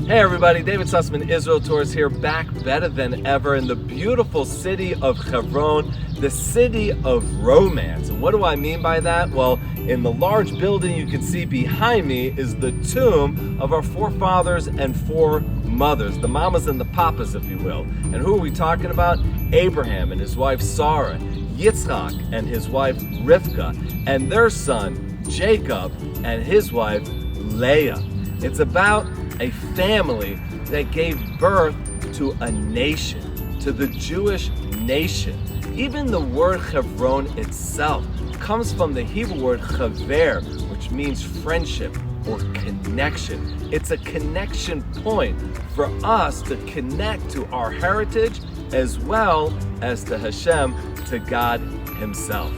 Hey everybody, David Sussman, Israel Tours here, back better than ever in the beautiful city of Hebron, the city of romance. And what do I mean by that? Well, in the large building you can see behind me is the tomb of our forefathers and foremothers, the mamas and the papas, if you will. And who are we talking about? Abraham and his wife Sarah, Yitzchak and his wife Rivka, and their son Jacob and his wife Leah. It's about a family that gave birth to a nation, to the Jewish nation. Even the word Hebron itself comes from the Hebrew word chaver, which means friendship or connection. It's a connection point for us to connect to our heritage as well as to Hashem, to God Himself.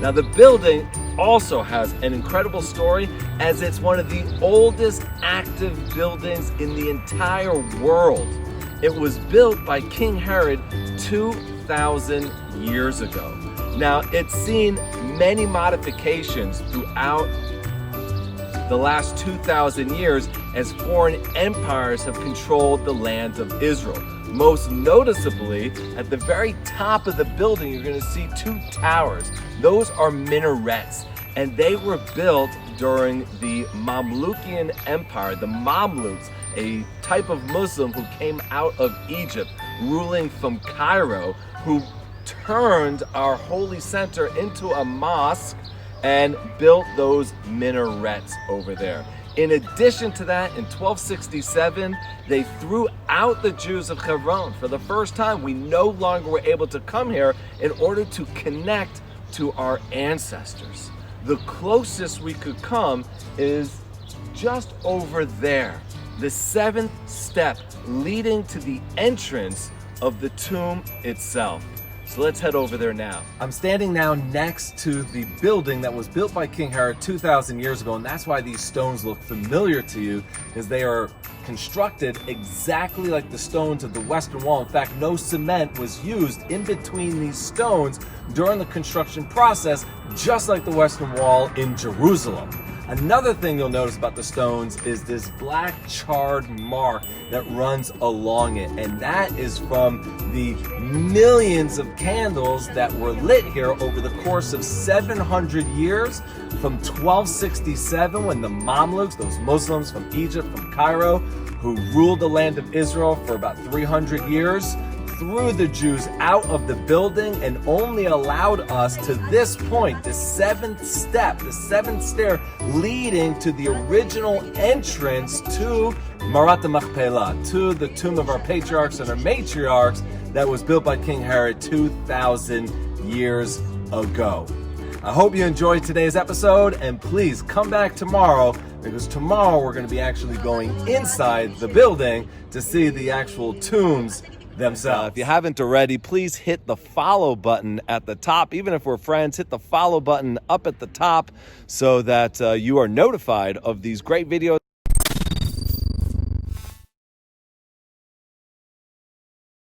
Now the building also has an incredible story, as it's one of the oldest active buildings in the entire world. It was built by King Herod 2,000 years ago. Now it's seen many modifications throughout the last 2,000 years as foreign empires have controlled the land of Israel. Most noticeably, at the very top of the building, you're going to see two towers. Those are minarets, and they were built during the Mamlukian Empire. The Mamluks, a type of Muslim who came out of Egypt, ruling from Cairo, who turned our holy center into a mosque and built those minarets over there. In addition to that, in 1267, they threw out the Jews of Hebron. For the first time, we no longer were able to come here in order to connect to our ancestors. The closest we could come is just over there, the seventh step leading to the entrance of the tomb itself. So let's head over there now. I'm standing now next to the building that was built by King Herod 2,000 years ago, and that's why these stones look familiar to you, because they are constructed exactly like the stones of the Western Wall. In fact, no cement was used in between these stones during the construction process, just like the Western Wall in Jerusalem. Another thing you'll notice about the stones is this black charred mark that runs along it, and that is from the millions of candles that were lit here over the course of 700 years, from 1267 when the Mamluks, those Muslims from Egypt, from Cairo, who ruled the land of Israel for about 300 years, threw the Jews out of the building and only allowed us to this point, the seventh step, the seventh stair leading to the original entrance to Marat Machpelah, to the tomb of our patriarchs and our matriarchs that was built by King Herod 2,000 years ago. I hope you enjoyed today's episode, and please come back tomorrow, because tomorrow we're going to be actually going inside the building to see the actual tombs themselves. If you haven't already, please hit the follow button at the top. Even if we're friends, hit the follow button up at the top so that you are notified of these great videos.